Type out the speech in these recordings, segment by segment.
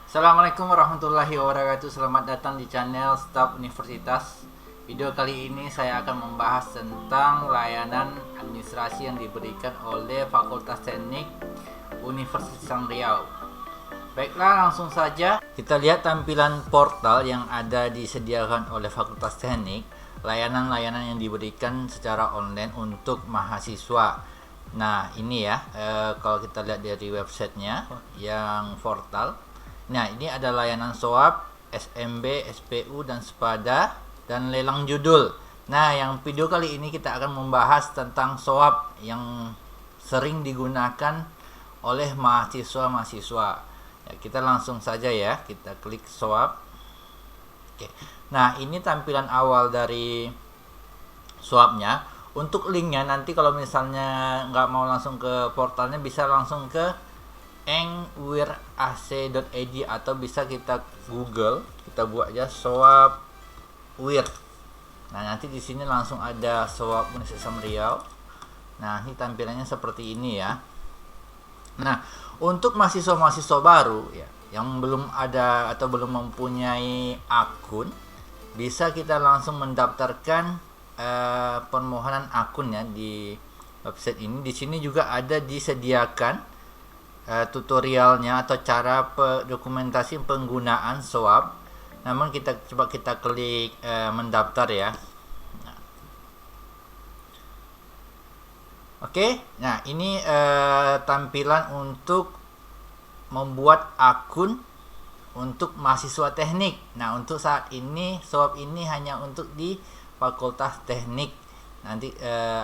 Assalamualaikum warahmatullahi wabarakatuh. Selamat datang di channel Staf Universitas. Video kali ini saya akan membahas tentang layanan administrasi yang diberikan oleh Fakultas Teknik Universitas Riau. Baiklah, langsung saja kita lihat tampilan portal yang ada disediakan oleh Fakultas Teknik. Layanan-layanan yang diberikan secara online untuk mahasiswa. Nah, ini ya, kalau kita lihat dari websitenya yang portal. Nah, ini ada layanan SOAP, SMB, SPU, dan SPADA, dan lelang judul. Nah, yang video kali ini kita akan membahas tentang SOAP yang sering digunakan oleh mahasiswa-mahasiswa. Ya, kita langsung saja ya, kita klik SOAP. Oke. Nah, ini tampilan awal dari SOAP-nya. Untuk linknya nanti kalau misalnya nggak mau langsung ke portalnya, bisa langsung ke engwirac.id atau bisa kita Google, kita buat aja SOAP WIR. Nah, nanti di sini langsung ada SOAP Universitas Riau. Nah, ini tampilannya seperti ini ya. Nah, untuk mahasiswa-mahasiswa baru ya, yang belum ada atau belum mempunyai akun, bisa kita langsung mendaftarkan permohonan akun ya di website ini. Di sini juga ada disediakan tutorialnya atau cara dokumentasi penggunaan SOAP. Namun kita coba kita klik mendaftar ya. Nah. Oke, nah ini tampilan untuk membuat akun untuk mahasiswa teknik. Nah, untuk saat ini SOAP ini hanya untuk di Fakultas Teknik. Nanti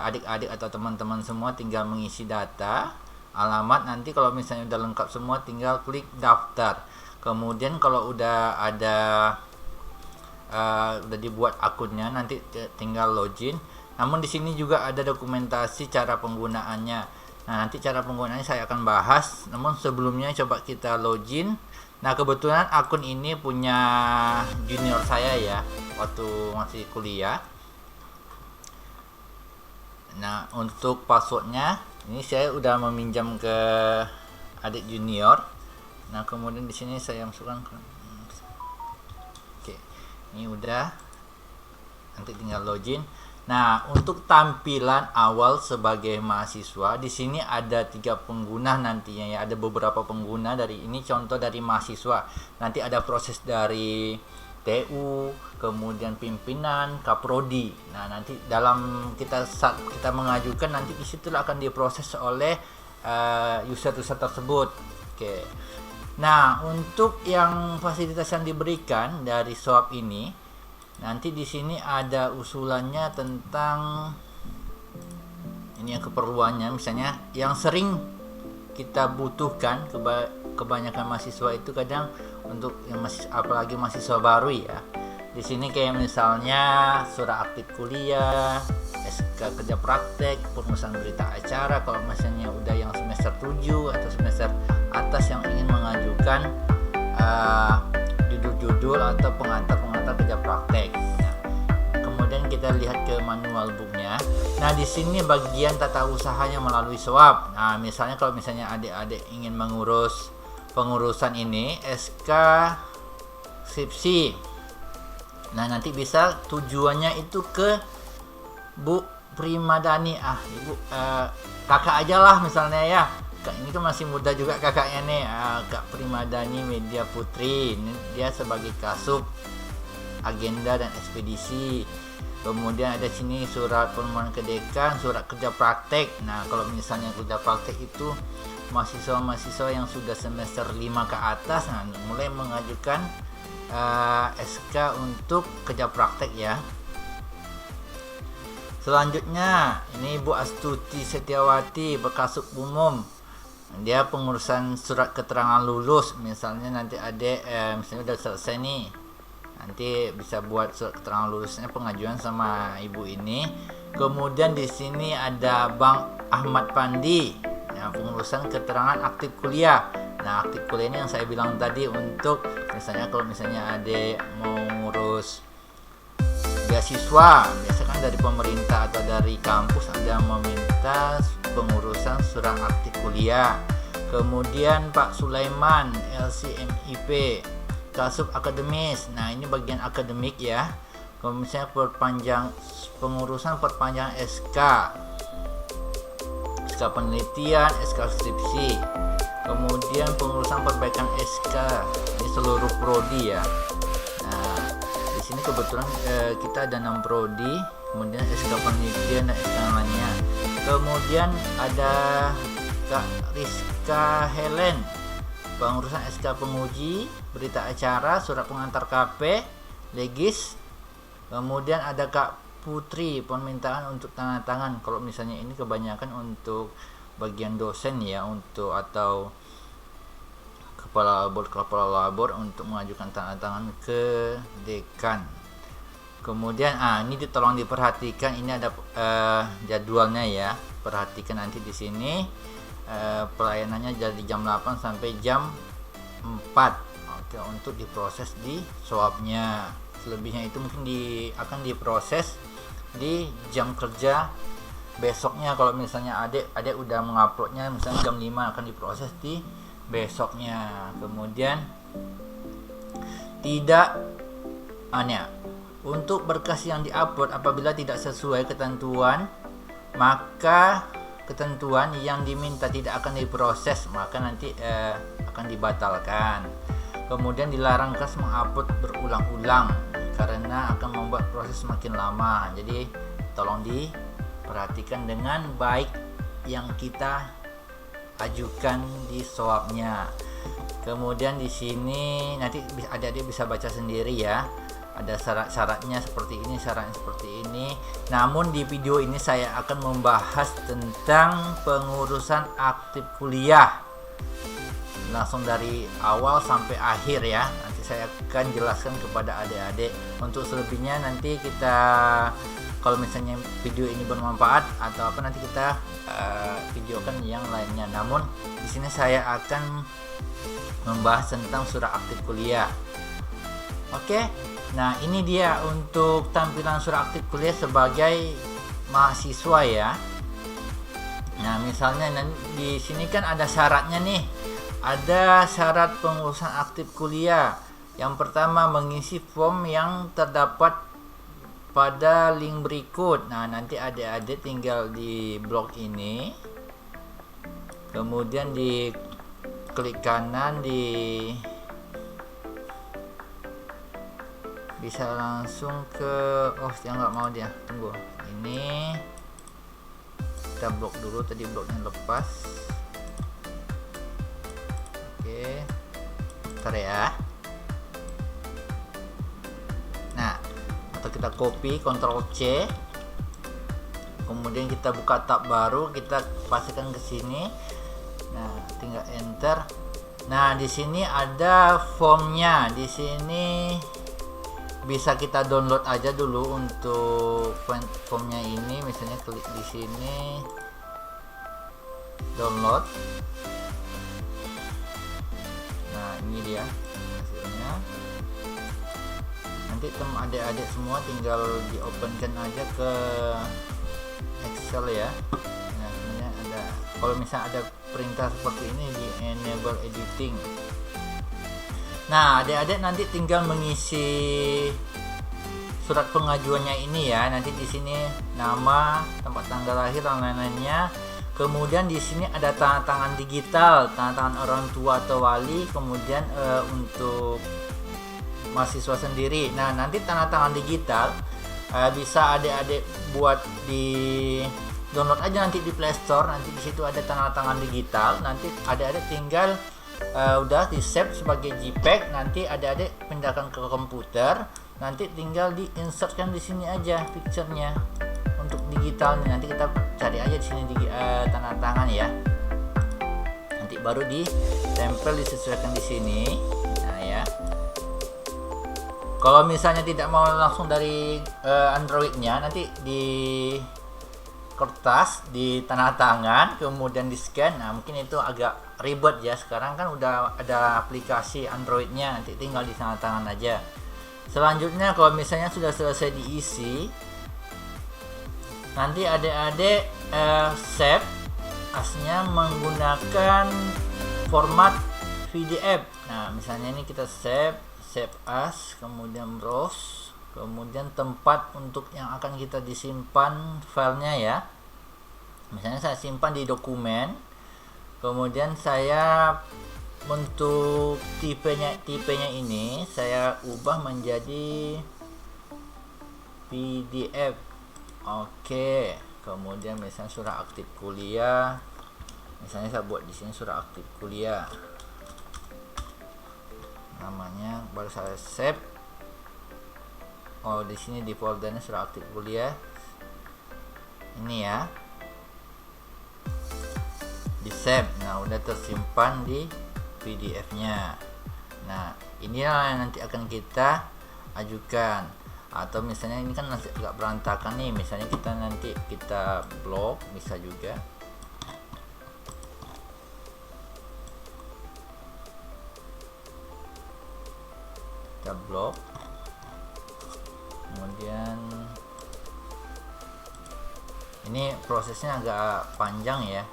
adik-adik atau teman-teman semua tinggal mengisi data, alamat. Nanti kalau misalnya udah lengkap semua, tinggal klik daftar. Kemudian kalau udah ada udah dibuat akunnya, nanti tinggal login. Namun di sini juga ada dokumentasi cara penggunaannya. Nah, nanti cara penggunaannya saya akan bahas. Namun sebelumnya coba kita login. Nah, kebetulan akun ini punya junior saya ya, waktu masih kuliah. Nah, untuk passwordnya ini saya udah meminjam ke adik junior. Nah, kemudian di sini saya masukkan ke Oke. Ini udah. Nanti tinggal login. Nah, untuk tampilan awal sebagai mahasiswa, di sini ada 3 pengguna nantinya ya. Ada beberapa pengguna dari ini, contoh dari mahasiswa. Nanti ada proses dari TU, kemudian pimpinan, kaprodi. Nah, nanti dalam saat kita mengajukan, nanti disitulah akan diproses oleh user-user tersebut. Oke. Nah, untuk yang fasilitas yang diberikan dari SOAP ini, nanti di sini ada usulannya tentang ini yang keperluannya, misalnya yang sering kita butuhkan kebanyakan mahasiswa itu kadang untuk yang apalagi mahasiswa baru ya. Di sini kayak misalnya surat aktif kuliah, SK kerja praktek, pengurusan berita acara kalau misalnya udah yang semester 7 atau semester atas yang ingin mengajukan judul-judul atau pengantar-pengantar kerja praktek. Nah, kemudian kita lihat ke manual booknya. Nah, di sini bagian tata usahanya melalui SOAP. Nah, misalnya kalau misalnya adik-adik ingin mengurus pengurusan ini SK skripsi. Nah, nanti bisa tujuannya itu ke Bu Primadani. Ibu kakak aja lah misalnya ya. Ini kan masih muda juga kakaknya nih, Kak Primadani Media Putri. Ini dia sebagai kasub agenda dan ekspedisi. Kemudian ada sini surat permohonan ke dekan, surat kerja praktek. Nah, kalau misalnya kerja praktek itu mahasiswa-mahasiswa yang sudah semester 5 ke atas, nah mulai mengajukan SK untuk kerja praktek ya. Selanjutnya ini Bu Astuti Setiawati, Bekasub Umum. Dia pengurusan surat keterangan lulus. Misalnya nanti adik misalnya udah selesai nih, nanti bisa buat surat keterangan lulusnya pengajuan sama ibu ini. Kemudian di sini ada Bang Ahmad Pandi, nah, pengurusan keterangan aktif kuliah. Nah, aktif kuliah ini yang saya bilang tadi untuk misalnya kalau misalnya adik mau ngurus beasiswa, biasanya kan dari pemerintah atau dari kampus ada meminta pengurusan surat aktif kuliah. Kemudian Pak Sulaiman LCMIP Kasub Akademis. Nah, ini bagian akademik ya. Kemudian pengurusan perpanjangan SK penelitian, SK skripsi. Kemudian pengurusan perbaikan SK, ini seluruh prodi ya. Nah, di sini kebetulan kita ada 6 prodi, kemudian SK penelitian dan SK lainnya. Kemudian ada Kak Rizka Helen, pengurusan SK penguji, berita acara, surat pengantar KP, legis. Kemudian ada Kak Putri, permintaan untuk tanda tangan. Kalau misalnya ini kebanyakan untuk bagian dosen ya, untuk atau kepala labor untuk mengajukan tanda tangan ke dekan. Kemudian ini tolong diperhatikan, ini ada jadwalnya ya. Perhatikan nanti di sini pelayanannya dari jam 8 sampai jam 4. Oke, untuk diproses di swabnya. Selebihnya itu mungkin akan diproses di jam kerja besoknya. Kalau misalnya adik udah menguploadnya misalnya jam 5, akan diproses di besoknya. Kemudian tidak untuk berkas yang diupload apabila tidak sesuai ketentuan, maka ketentuan yang diminta tidak akan diproses, maka nanti akan dibatalkan. Kemudian dilarang kelas mengupload berulang-ulang karena akan membuat proses semakin lama. Jadi tolong diperhatikan dengan baik yang kita ajukan di swabnya. Kemudian di sini nanti adik-adik bisa baca sendiri ya. Ada syarat-syaratnya seperti ini, syaratnya seperti ini. Namun di video ini saya akan membahas tentang pengurusan aktif kuliah langsung dari awal sampai akhir ya. Nanti saya akan jelaskan kepada adik-adik. Untuk selebihnya nanti kita, kalau misalnya video ini bermanfaat atau apa, nanti kita videokan yang lainnya. Namun di sini saya akan membahas tentang surat aktif kuliah. Oke. Nah, ini dia untuk tampilan surat aktif kuliah sebagai mahasiswa ya. Nah, misalnya di sini kan ada syaratnya nih. Ada syarat pengurusan aktif kuliah. Yang pertama, mengisi form yang terdapat pada link berikut. Nah, nanti adik-adik tinggal di blok ini. Kemudian di klik kanan, bisa langsung ke dia nggak mau, dia tunggu, ini kita blok dulu, tadi bloknya lepas. Oke, bentar ya. Nah, atau kita copy, Ctrl C, kemudian kita buka tab baru, kita pastikan ke sini. Nah, tinggal enter. Nah, di sini ada formnya. Di sini bisa kita download aja dulu untuk formnya ini. Misalnya klik di sini, download. Nah, ini dia hasilnya. Nanti adik-adik semua tinggal di openkan aja ke Excel ya. Nah, sebenarnya ada, kalau misalnya ada perintah seperti ini, di enable editing. Nah, adik-adik nanti tinggal mengisi surat pengajuannya ini ya. Nanti di sini nama, tempat tanggal lahir, dan lain-lainnya. Kemudian di sini ada tanda tangan digital, tanda tangan orang tua atau wali. Kemudian untuk mahasiswa sendiri. Nah, nanti tanda tangan digital bisa adik-adik buat di download aja nanti di Play Store. Nanti di situ ada tanda tangan digital. Nanti adik-adik tinggal udah di save sebagai JPEG. Nanti adik-adik pindahkan ke komputer. Nanti tinggal di insertkan di sini aja picture-nya. Untuk digitalnya nanti kita cari aja di sini tanda tangan ya. Nanti baru ditempel, disesuaikan di sini. Nah ya. Kalau misalnya tidak mau langsung dari Android-nya, nanti di kertas, di tanda tangan, kemudian di scan. Nah, mungkin itu agak ribet ya. Sekarang kan udah ada aplikasi Android-nya, nanti tinggal di tanda tangan aja. Selanjutnya, kalau misalnya sudah selesai diisi, nanti adik-adik save asnya menggunakan format PDF. Nah, misalnya ini kita save as, kemudian browse, kemudian tempat untuk yang akan kita disimpan filenya ya. Misalnya saya simpan di dokumen, kemudian saya untuk tipenya ini saya ubah menjadi PDF. Oke, kemudian misalnya surah aktif kuliah, misalnya saya buat di sini surah aktif kuliah namanya, baru saya save. Oh, di sini di foldernya surah aktif kuliah ini ya, di save. Nah, udah tersimpan di PDF-nya. Nah, inilah yang nanti akan kita ajukan. Atau misalnya ini kan masih agak berantakan nih, misalnya kita nanti kita blok, bisa juga. Kita blok, kemudian ini prosesnya agak panjang ya.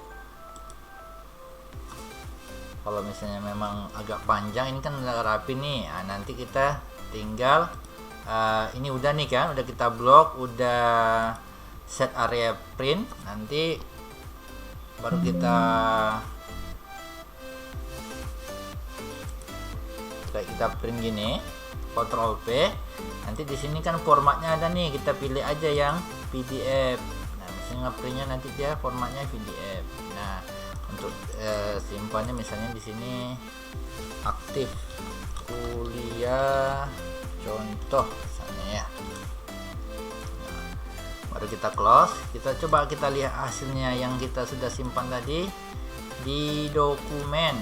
Kalau misalnya memang agak panjang, ini kan udah rapi nih. Nah, nanti kita tinggal ini udah nih kan, udah kita blok, udah set area print. Nanti baru kita kayak kita print gini, Ctrl P. Nanti di sini kan formatnya ada nih, kita pilih aja yang PDF. Nah, misalnya printnya nanti dia formatnya PDF. Nah, untuk simpannya misalnya di sini aktif kuliah contoh misalnya ya. Nah, baru kita close, kita coba kita lihat hasilnya yang kita sudah simpan tadi di dokumen.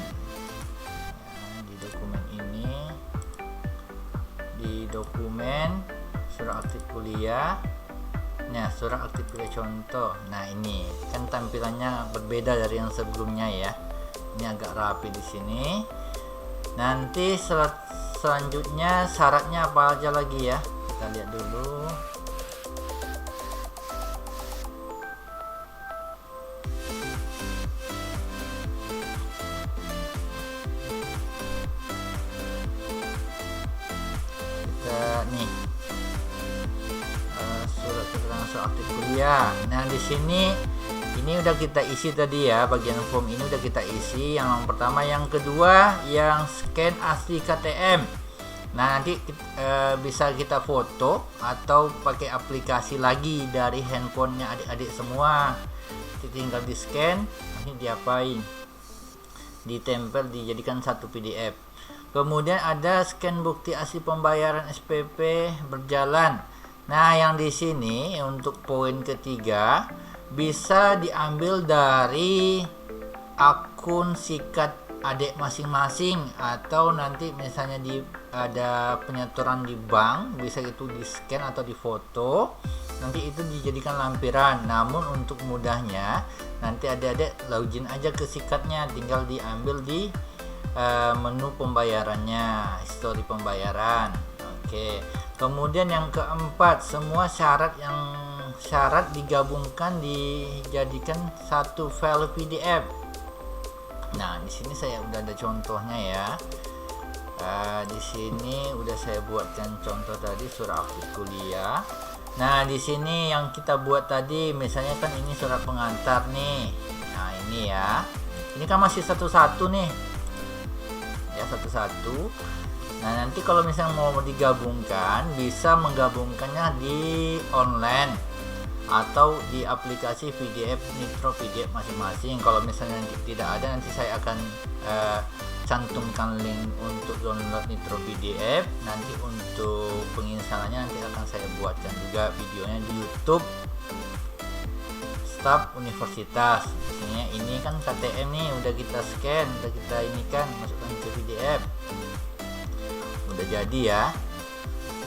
Nah, di dokumen ini, di dokumen surah aktif kuliah. Nah, surah aktif kuliah contoh. Nah, ini kan tampilannya berbeda dari yang sebelumnya ya. Ini agak rapi di sini. Nanti selanjutnya syaratnya apa aja lagi ya? Kita lihat dulu. Kita nih surat keterangan aktif kuliah. Nah, di sini ini udah kita isi tadi ya, bagian form ini udah kita isi. Yang pertama, yang kedua yang scan asli KTM. Nah, nanti bisa kita foto atau pakai aplikasi lagi dari handphonenya adik-adik semua. Tinggal di scan, ini diapain? Ditempel, dijadikan satu PDF. Kemudian ada scan bukti asli pembayaran SPP berjalan. Nah, yang di sini untuk poin ketiga bisa diambil dari akun sikat adik masing-masing, atau nanti misalnya ada penyetoran di bank, bisa itu di scan atau di foto, nanti itu dijadikan lampiran. Namun untuk mudahnya nanti adik-adik login aja ke sikatnya, tinggal diambil di menu pembayarannya, histori pembayaran. Oke. Kemudian yang keempat, semua syarat digabungkan, dijadikan satu file PDF. Nah, di sini saya udah ada contohnya ya. Di sini udah saya buatkan contoh tadi surah aktif kuliah. Nah, di sini yang kita buat tadi, misalnya kan ini surat pengantar nih. Nah, ini ya. Ini kan masih satu-satu nih. Ya, satu-satu. Nah, nanti kalau misalnya mau digabungkan, bisa menggabungkannya di online atau di aplikasi PDF Nitro PDF masing-masing. Kalau misalnya tidak ada, nanti saya akan cantumkan link untuk download Nitro PDF. Nanti untuk penginstalannya nanti akan saya buatkan juga videonya di YouTube Staf Universitas. Misalnya ini kan KTM nih, udah kita scan, udah kita ini kan masukkan ke PDF. Udah jadi ya.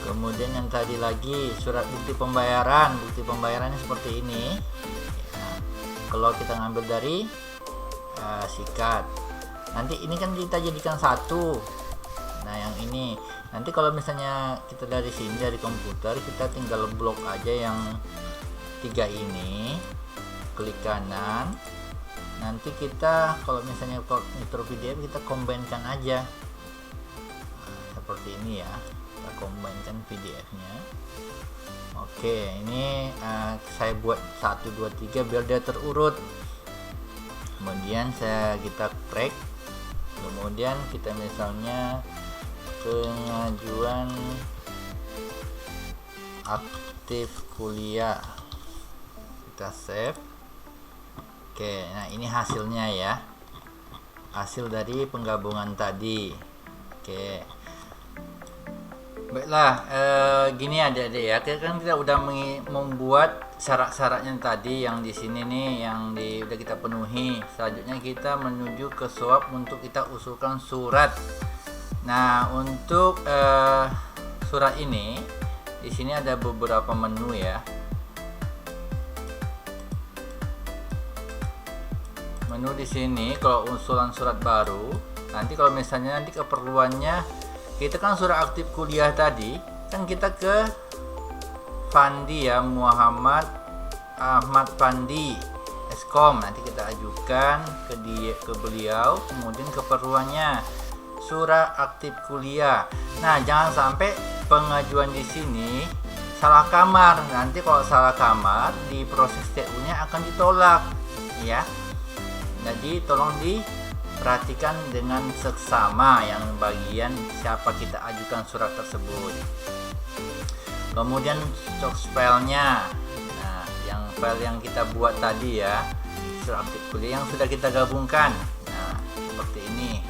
Kemudian yang tadi lagi surat bukti pembayarannya seperti ini ya. Kalau kita ngambil dari sikat, nanti ini kan kita jadikan satu. Nah, yang ini nanti kalau misalnya kita dari sini, dari komputer, kita tinggal blok aja yang tiga ini, klik kanan. nanti kita kalau misalnya koordinator PDF kita combine-kan aja. Seperti ini ya, kita combine-kan PDF-nya. Oke, ini saya buat 1 2 3 biar dia terurut. Kemudian kita crack. Kemudian kita misalnya pengajuan aktif kuliah, kita save. Oke, nah ini hasilnya ya, hasil dari penggabungan tadi. Oke, baiklah, gini adik-adik ya, kan kita udah membuat syarat-syaratnya tadi yang di sini nih, yang udah kita penuhi. Selanjutnya kita menuju ke SOAP untuk kita usulkan surat. Nah, untuk surat ini di sini ada beberapa menu ya. Menu di sini kalau usulan surat baru, nanti kalau misalnya nanti keperluannya kita kan surat aktif kuliah tadi kan kita ke Pandi ya, Muhammad Ahmad Pandi Eskom, nanti kita ajukan ke beliau. Kemudian keperluannya surat aktif kuliah. Nah, jangan sampai pengajuan di sini salah kamar. Nanti kalau salah kamar di proses TU-nya akan ditolak ya. Jadi tolong diperhatikan dengan seksama yang bagian siapa kita ajukan surat tersebut. Kemudian filenya, nah yang file yang kita buat tadi ya, surat aktif kuliah yang sudah kita gabungkan. Nah seperti ini,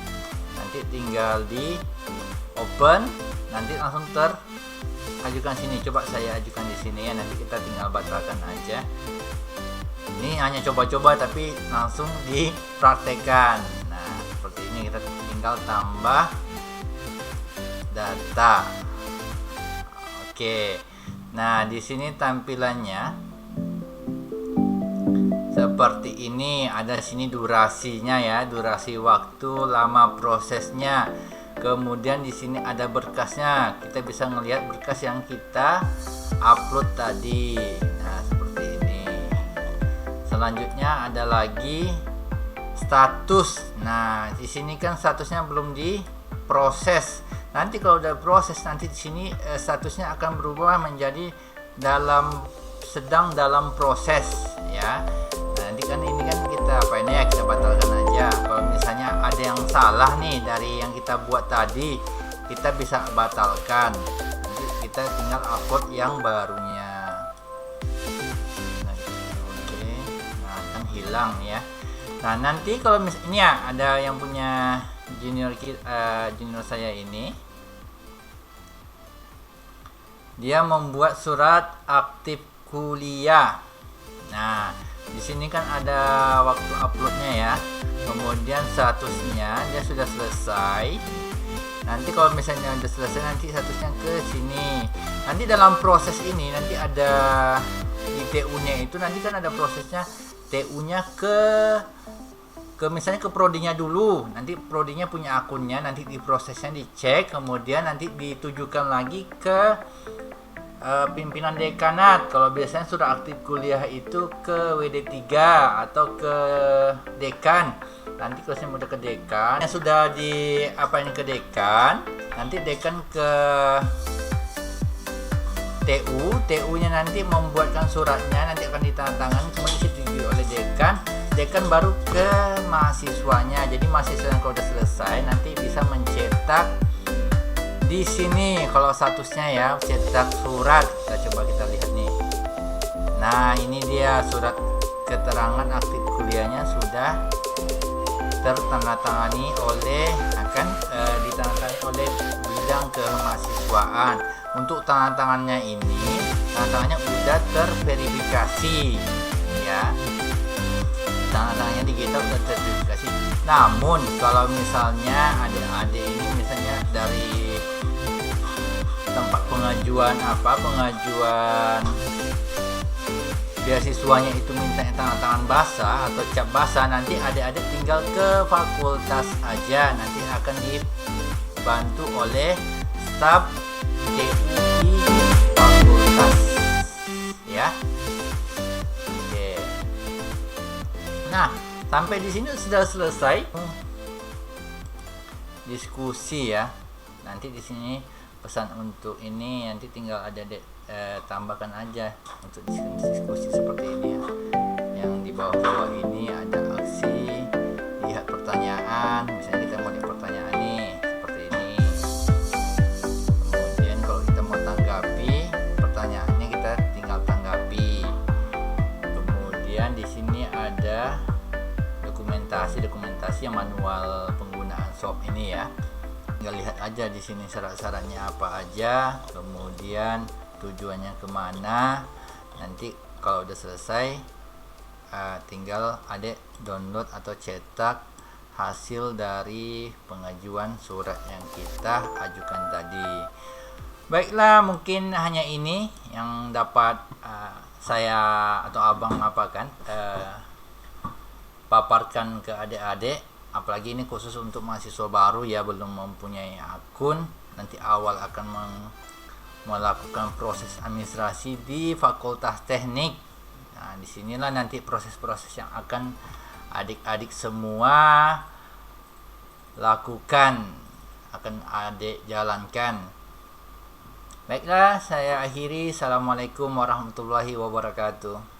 nanti tinggal di open, nanti langsung terajukan sini. Coba saya ajukan di sini ya, nanti kita tinggal batalkan aja. Ini hanya coba-coba tapi langsung dipraktekkan. Nah seperti ini, kita tinggal tambah data. Oke, nah di sini tampilannya seperti ini. Ada sini durasinya ya, durasi waktu, lama prosesnya. Kemudian di sini ada berkasnya, kita bisa ngelihat berkas yang kita upload tadi. Nah seperti ini. Selanjutnya ada lagi status. Nah di sini kan statusnya belum diproses. Nanti kalau udah proses, nanti di sini statusnya akan berubah menjadi sedang dalam proses ya. Nah, nanti kan ini kan kita kita batalkan aja. Kalau misalnya ada yang salah nih dari yang kita buat tadi, kita bisa batalkan. Nanti kita tinggal upload yang barunya. Nah, oke. Nah, kan hilang ya. Nah, nanti kalau misalnya ini ya ada yang punya junior saya ini, dia membuat surat aktif kuliah. Nah di sini kan ada waktu uploadnya ya, kemudian statusnya dia sudah selesai. Nanti kalau misalnya sudah selesai, nanti statusnya ke sini. Nanti dalam proses ini nanti ada di TU-nya itu, nanti kan ada prosesnya TU-nya ke misalnya ke prodinya dulu. Nanti prodinya punya akunnya, nanti di prosesnya dicek, kemudian nanti ditujukan lagi ke pimpinan dekanat. Kalau biasanya sudah aktif kuliah itu ke WD3 atau ke dekan. Nanti kalau udah ke dekan, yang sudah di ke dekan, nanti dekan ke TU-nya nanti membuatkan suratnya, nanti akan ditandatangani, kemudian disetujui oleh dekan baru ke mahasiswanya. Jadi mahasiswa yang kalau sudah selesai nanti bisa mencetak di sini kalau statusnya ya, cetak surat. Kita lihat nih. Nah ini dia surat keterangan aktif kuliahnya sudah tertandatangani oleh ditandatangani oleh bidang kemahasiswaan. Untuk tanda tangannya ini, tanda tangannya udah terverifikasi ya. Tanda tangannya digital udah terverifikasi. Namun kalau misalnya adik-adik ini misalnya dari tempat pengajuan beasiswanya itu minta tanda tangan basah atau cap basah, nanti adik-adik tinggal ke fakultas aja, nanti akan dibantu oleh staf TUI fakultas ya. Oke. Nah Sampai di sini sudah selesai diskusi ya. Nanti di sini pesan untuk ini nanti tinggal ada tambahkan aja untuk diskusi seperti ini ya. Yang di bawah-bawah ini ada aksi, lihat pertanyaan, misalnya kita mau lihat pertanyaan nih seperti ini. Kemudian kalau kita mau tanggapi pertanyaannya, kita tinggal tanggapi. Kemudian di sini ada dokumentasi yang manual penggunaan SOP ini ya. Tinggal lihat aja di sini syarat-syaratnya apa aja, kemudian tujuannya kemana. Nanti kalau udah selesai tinggal adik download atau cetak hasil dari pengajuan surat yang kita ajukan tadi. Baiklah, mungkin hanya ini yang dapat saya atau abang paparkan ke adik-adik. Apalagi ini khusus untuk mahasiswa baru ya, belum mempunyai akun, nanti awal akan melakukan proses administrasi di Fakultas Teknik. Nah, disinilah nanti proses-proses yang akan adik-adik semua lakukan, akan adik jalankan. Baiklah, saya akhiri. Assalamualaikum warahmatullahi wabarakatuh.